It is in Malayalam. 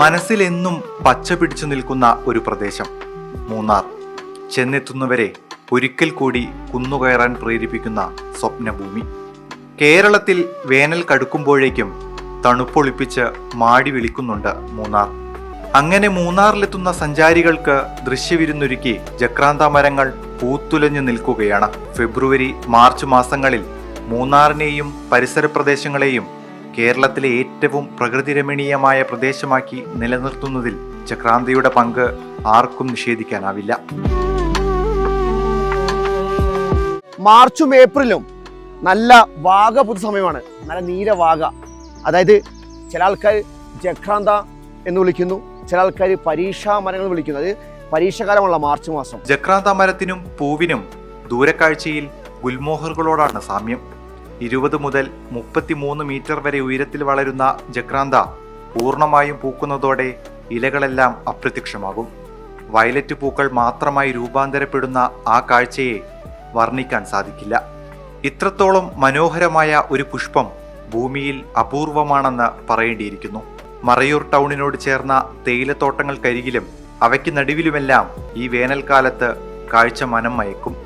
മനസ്സിലെന്നും പച്ച പിടിച്ചു നിൽക്കുന്ന ഒരു പ്രദേശം മൂന്നാർ. ചെന്നെത്തുന്നവരെ ഒരിക്കൽ കൂടി കുന്നുകയറാൻ പ്രേരിപ്പിക്കുന്ന സ്വപ്നഭൂമി. കേരളത്തിൽ വേനൽ കടുക്കുമ്പോഴേക്കും തണുപ്പൊളിപ്പിച്ച് മാടി വിളിക്കുന്നുണ്ട് മൂന്നാർ. അങ്ങനെ മൂന്നാറിലെത്തുന്ന സഞ്ചാരികൾക്ക് ദൃശ്യവിരുന്നൊരുക്കി ജക്രാന്ത മരങ്ങൾ പൂത്തുലഞ്ഞു നിൽക്കുകയാണ്. ഫെബ്രുവരി മാർച്ച് മാസങ്ങളിൽ മൂന്നാറിനെയും പരിസര പ്രദേശങ്ങളെയും കേരളത്തിലെ ഏറ്റവും പ്രകൃതിരമണീയമായ പ്രദേശമാക്കി നിലനിർത്തുന്നതിൽ ജക്രാന്തയുടെ പങ്ക് ആർക്കും നിഷേധിക്കാനാവില്ല. മാർച്ചും ഏപ്രിലും നല്ല വാഗ പുതുസമയമാണ്, നല്ല നീലവാഗ. അതായത് ചില ആൾക്കാർ ജക്രാന്ത എന്ന് വിളിക്കുന്നു, ചില ആൾക്കാർ പരീക്ഷാ മരങ്ങൾ വിളിക്കുന്നു. അത് പരീക്ഷാകാലമുള്ള മാർച്ച് മാസം. ജക്രാന്ത മരത്തിനും പൂവിനും ദൂരക്കാഴ്ചയിൽ ഗുൽമോഹറുകളോടാണ് സാമ്യം. 20 മുതൽ 33 മീറ്റർ വരെ ഉയരത്തിൽ വളരുന്ന ജക്രാന്ത പൂർണ്ണമായും പൂക്കുന്നതോടെ ഇലകളെല്ലാം അപ്രത്യക്ഷമാകും. വയലറ്റ് പൂക്കൾ മാത്രമായി രൂപാന്തരപ്പെടുന്ന ആ കാഴ്ചയെ വർണ്ണിക്കാൻ സാധിക്കില്ല. ഇത്രത്തോളം മനോഹരമായ ഒരു പുഷ്പം ഭൂമിയിൽ അപൂർവമാണെന്ന് പറയേണ്ടിയിരിക്കുന്നു. മറയൂർ ടൗണിനോട് ചേർന്ന തേയിലത്തോട്ടങ്ങൾക്കരികിലും അവയ്ക്ക് നടുവിലുമെല്ലാം ഈ വേനൽക്കാലത്ത് കാഴ്ച മനം മയക്കും.